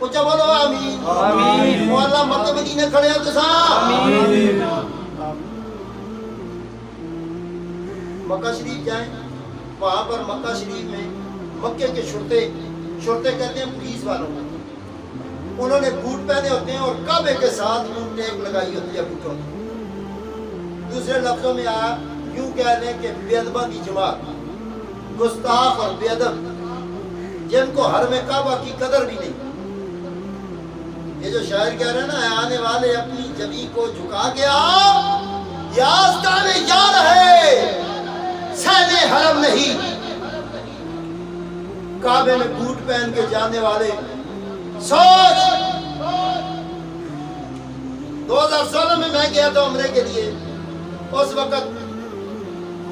اچھا بولو آمین آمین مولا مکہ مدینہ کھڑے ہو تو آمین مکہ شریف جائیں وہاں پر مکہ شریف میں مکے کے شرطے کہتے ہیں پولیس والوں کو، انہوں نے بوٹ پہنے ہوتے ہیں اور کعبے کے ساتھ یوں ٹیک لگائی ہوتی ہے بوٹوں کی۔ دوسرے لفظوں میں آپ یوں کہہ لیں کہ بے ادباں کی جماعت، گستاخ اور بے ادب، جن کو حرم کعبہ کی قدر بھی نہیں۔ یہ جو شاعر کہہ رہے ہیں نا، آنے والے اپنی جبی کو جھکا کے آؤ، یہ آستان یار ہے سہنے حرم نہیں۔ کعبے میں بوٹ پہن کے جانے والے، سوچ 2016 میں گیا تھا عمرے کے لیے، اس وقت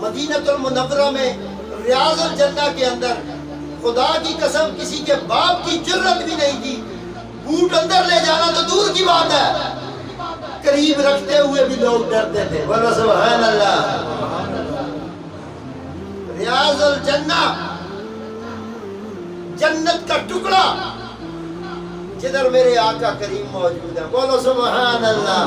مدینہ المنورہ میں ریاض الجنہ کے اندر خدا کی قسم کسی کے باپ کی جرت بھی نہیں تھی بوٹ اندر لے جانا تو دور کی بات ہے، قریب رکھتے ہوئے بھی لوگ ڈرتے تھے۔ بولو سبحان اللہ۔ ریاض الجنہ، جنت کا ٹکڑا جدھر میرے آقا کریم موجود ہے، بولو سبحان اللہ۔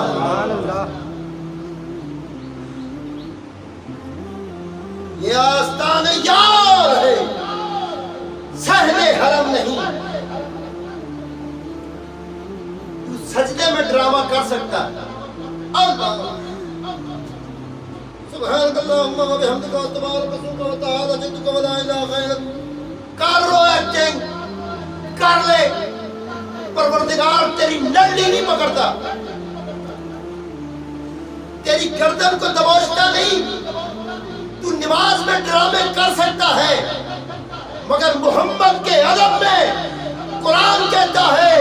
یہ آستان یار ہے صحن حرم نہیں۔ تو سجدے میں ڈرامہ کر سکتا ہے، اللہ سبحان اللہ و بحمدک و تبارک اسمک و تعالی جدک و لا الہ غیرک، کر لو ایکٹنگ کر لے، پروردگار تیری نڈی نہیں پکڑتا، تیری گردن کو دبوچتا نہیں۔ تو نماز میں ڈرامے کر سکتا ہے، مگر محمد کے ادب میں قرآن کہتا ہے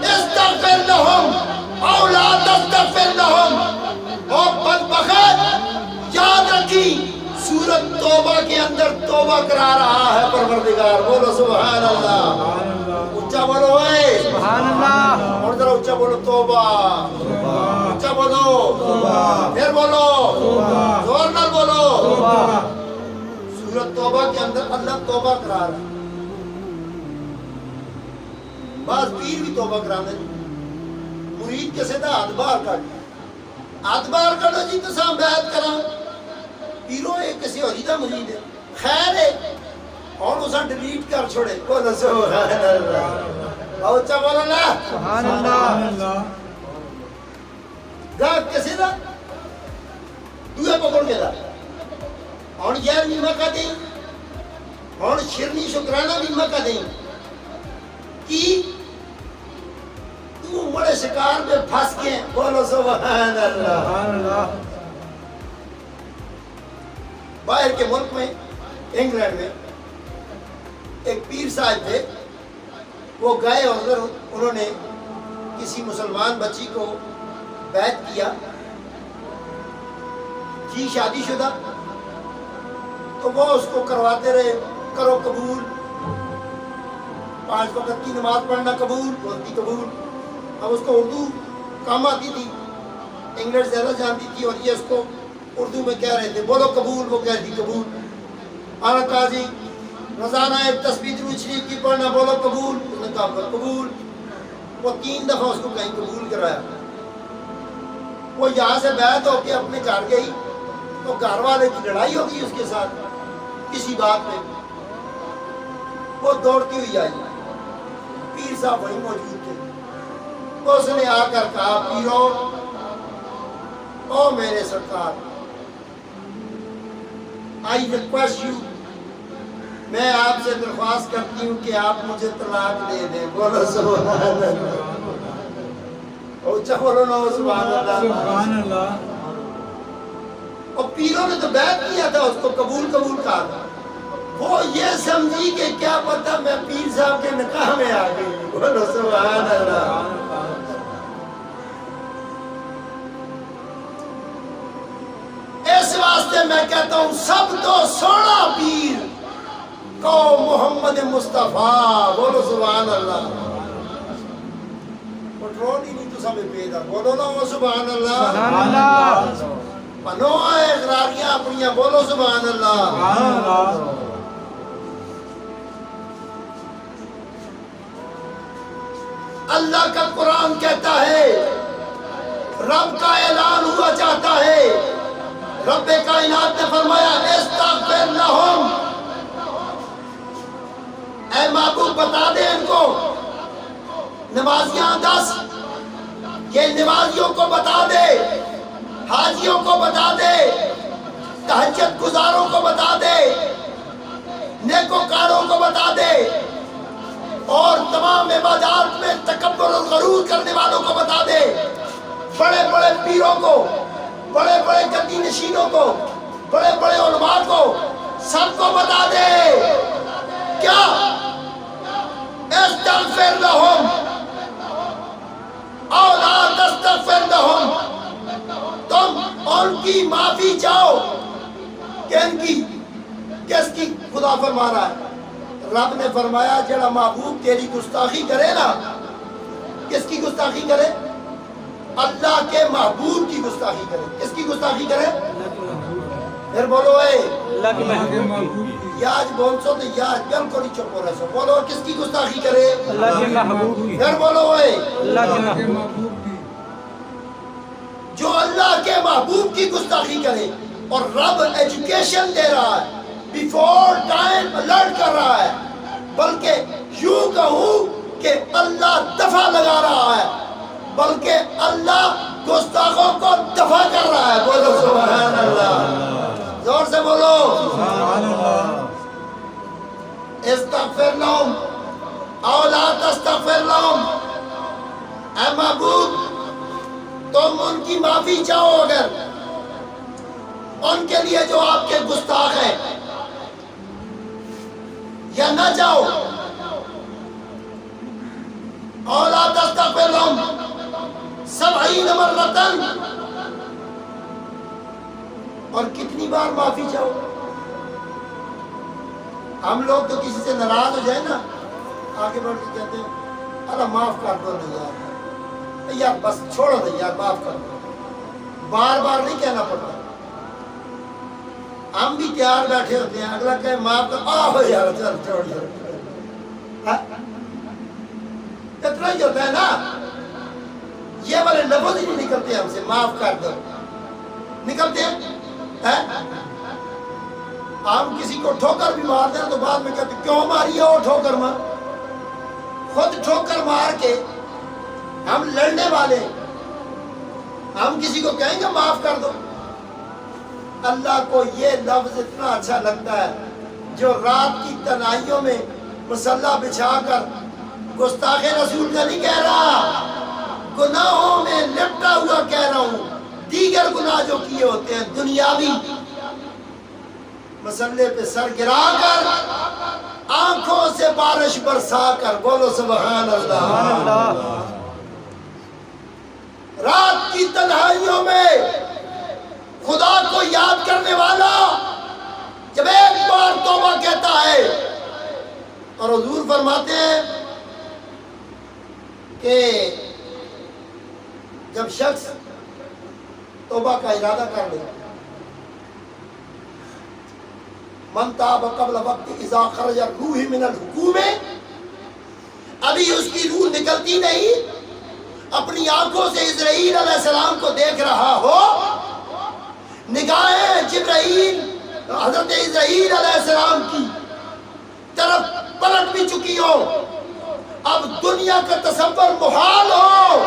استغفر لہم او لا تستغفر لہم۔ او بدبخت یاد رکھی سورۃ توبہ کے اندر توبہ کرا رہا ہے پروردگار، بولو سبحان اللہ۔ اونچا بولو اے سبحان اللہ، اور ذرا اونچا بولو توبہ، اونچا بولو، پھر بولو، زور نہ بولو۔ سورۃ توبہ کے اندر اللہ توبہ کرا رہا ہے۔ بعض پیر بھی توبہ کرانے مرید کے سیدھا ہاتھ باہر کٹ، ہاتھ باہر کٹو جی تو سام بیعت کرا پیرو ایک کسی ہوری دا مرید ہے، خیر ہے اور اسا ڈیلیٹ کر چھوڑے، بولو سبحان اللہ۔ اونچا بولو نا سبحان اللہ، گاہ کسی دا دوے پکڑ کے دا اور یار بھی موقع دیں اور شرنی شکرانہ بھی موقع دیں کی تو بڑے شکار میں پھنس کے، بولو سبحان اللہ۔ باہر کے ملک میں انگلینڈ میں ایک پیر صاحب تھے، وہ گئے ادھر، انہوں نے کسی مسلمان بچی کو بیعت کیا، تھی شادی شدہ، تو وہ اس کو کرواتے رہے، کرو قبول، 5 وقت کی نماز پڑھنا قبول، بولتی قبول۔ اب اس کو اردو کام آتی تھی، انگلش زیادہ جانتی تھی، اور یہ اس کو اردو میں کہہ رہے تھے بولو قبول، وہ کہتی قبول۔ آنا قاضی روزانہ ایک تسبیح درود شریف کی پڑھنا، بولو قبول، اس نے کہا قبول۔ وہ 3 دفعہ اس کو کہیں قبول کرایا۔ وہ یہاں سے بیعت ہو کے اپنے گھر گئی تو گھر والے کی لڑائی ہو گئی اس کے ساتھ کسی بات میں، وہ دوڑتی ہوئی آئی، پیر صاحب وہیں موجود تھے، اس نے آ کر کہا پیرو او میرے سرکار، I request you، میں آپ سے درخواست کرتی ہوں کہ آپ مجھے طلاق دے دیں، بولو سبحان اللہ۔ اونچا بولو نا سبحان اللہ۔ اور پیروں نے تو بیعت کیا تھا، اس کو قبول کہا تھا، وہ یہ سمجھی کہ کیا پتہ میں پیر صاحب کے نکاح میں آ گئی، بولو سبحان اللہ۔ اس واسطے میں کہتا ہوں سب تو سونا پیر قوم محمد مصطفیٰ، بولو سبحان اللہ۔ پٹرول ہی نہیں تو سب پیدا، بولو نا سبحان اللہ۔ سبحان اللہ، پنو اقراریاں اپنیاں، بولو سبحان اللہ۔ اللہ کا قرآن کہتا ہے، رب کا اعلان ہوا چاہتا ہے، رب کائنات نے فرمایا استغفر لہم، اے محبوب بتا دے ان کو، نمازیاں 10 یہ نمازیوں کو بتا دے، حاجیوں کو بتا دے، تہجد گزاروں کو بتا دے، نیکوکاروں کو بتا دے، اور تمام عبادات میں تکبر اور غرور کرنے والوں کو بتا دے، بڑے بڑے پیروں کو، بڑے بڑے گدی نشینوں کو، بڑے بڑے علماء کو، سب کو بتا دے کیا استغفر لہم او لا تستغفر لہم، تم ان کی معافی چاہو، کن کی، کس کی؟ خدا فرما رہا ہے، رب نے فرمایا جڑا محبوب تیری گستاخی کرے نا، کس کی گستاخی کرے؟ اللہ کے محبوب کی گستاخی کرے، کس کی گستاخی کرے؟ پھر بولو اے اللہ کے محبوب کی، یا آج بول سو تو یا آج بالکل ہی چپ ہو رہے سو، بولو کس کی گستاخی کرے؟ اللہ کے محبوب کی، پھر بولو اے اللہ کے محبوب کی، جو اللہ کے محبوب کی گستاخی کرے، اور رب ایجوکیشن دے رہا ہے، بیفور ٹائم الرٹ کر رہا ہے، بلکہ یوں کہوں کہ اللہ دفع لگا رہا ہے، بلکہ اللہ گستاخوں کو دفع کر رہا ہے، بولو سبحان اللہ، زور سے بولو سبحان اللہ، استغفر لہم او لا تستغفر لہم، اے محبوب تم ان کی معافی چاہو اگر ان کے لیے جو آپ کے گستاخ ہیں، یا نہ چاہو، او لا تستغفر لہم 70 مرتن، اور کتنی بار معافی چاہو؟ ہم لوگ تو کسی سے ناراض ہو جائے نا، آگے بڑھ کے کہتے ہیں اللہ معاف کر دو نا یار، یار بس چھوڑو نا یار، معاف کر دو، بار بار نہیں کہنا پڑتا، ہم بھی تیار بیٹھے ہوتے ہیں، اگلا کہے معاف کر، آہو یار چل چھوڑ چھوڑ، اتنا ہی ہوتا ہے نا، یہ والے لفظ ہی نہیں نکلتے ہم سے، معاف کر دو نکلتے ہیں، ہم کسی کو ٹھوکر بھی مار دیں تو بعد میں کہتے ہیں کیوں ماری ہے وہ ٹھوکر مار، خود ٹھوکر مار کے ہم لڑنے والے، ہم کسی کو کہیں گے معاف کر دو؟ اللہ کو یہ لفظ اتنا اچھا لگتا ہے، جو رات کی تنہائیوں میں مصلی بچھا کر گستاخ رسول کا نہیں کہہ رہا، گناہوں میں لپٹا ہوا کہہ رہا ہوں، دیگر گناہ جو کیے ہوتے ہیں دنیاوی، مصلی پہ سر گرا کر آنکھوں سے بارش برسا کر، بولو سبحان اللہ، رات کی تنہائیوں میں خدا کو یاد کرنے والا جب ایک بار توبہ کہتا ہے، اور حضور فرماتے ہیں کہ جب شخص توبہ کا ارادہ کر لے، من تاب قبل وقت اذا خرج الروح من الحکوم، ابھی اس کی روح نکلتی نہیں، اپنی آنکھوں سے اسرائیل علیہ السلام کو دیکھ رہا ہو، نگاہیں جبرائیل حضرت اسرائیل علیہ السلام کی طرف پلٹ بھی چکی ہو، اب دنیا کا تصور محال ہو،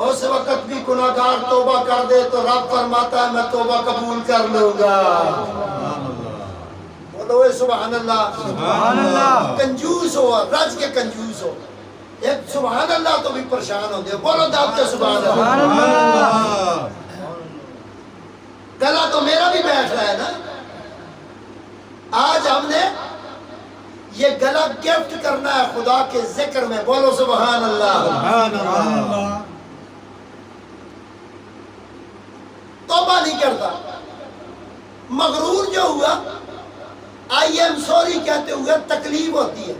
اس وقت بھی گناہگار توبہ کر دے تو رب فرماتا ہے میں توبہ قبول کر لوں گا، بولو سبحان اللہ، سبحان اللہ، کنجوس ہو، رج کے کنجوس ہو، ایک سبحان اللہ تو بھی پریشان ہو گئے، بولو داب کے سبحان سبحان اللہ، اللہ، گلا تو میرا بھی بیٹھ رہا ہے نا، آج ہم نے یہ گلا گفٹ کرنا ہے خدا کے ذکر میں، بولو سبحان اللہ، سبحان اللہ، توبہ نہیں کرتا، مغرور جو ہوا آئی ایم سوری کہتے ہوئے تکلیف ہوتی ہے،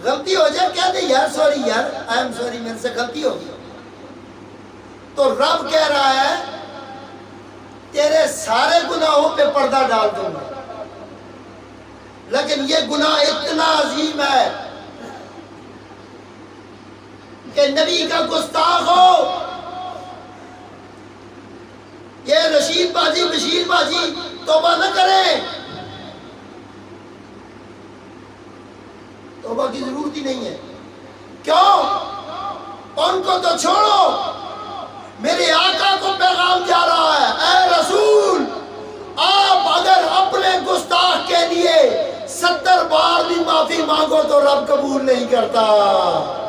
غلطی ہو جائے کہتے یار سوری یار آئی ایم سوری میرے سے غلطی ہوگی، تو رب کہہ رہا ہے تیرے سارے گناہوں پہ پردہ ڈال دوں گا، لیکن یہ گناہ اتنا عظیم ہے کہ نبی کا گستاخ ہو. یہ رشید باجی بشیر باجی توبہ نہ کریں، توبہ کی ضرورت ہی نہیں ہے. کیوں؟ ان کو تو چھوڑو، میرے آقا کو پیغام جا رہا ہے، اے رسول آپ اگر اپنے گستاخ کے لیے 70 بار بھی معافی مانگو تو رب قبول نہیں کرتا.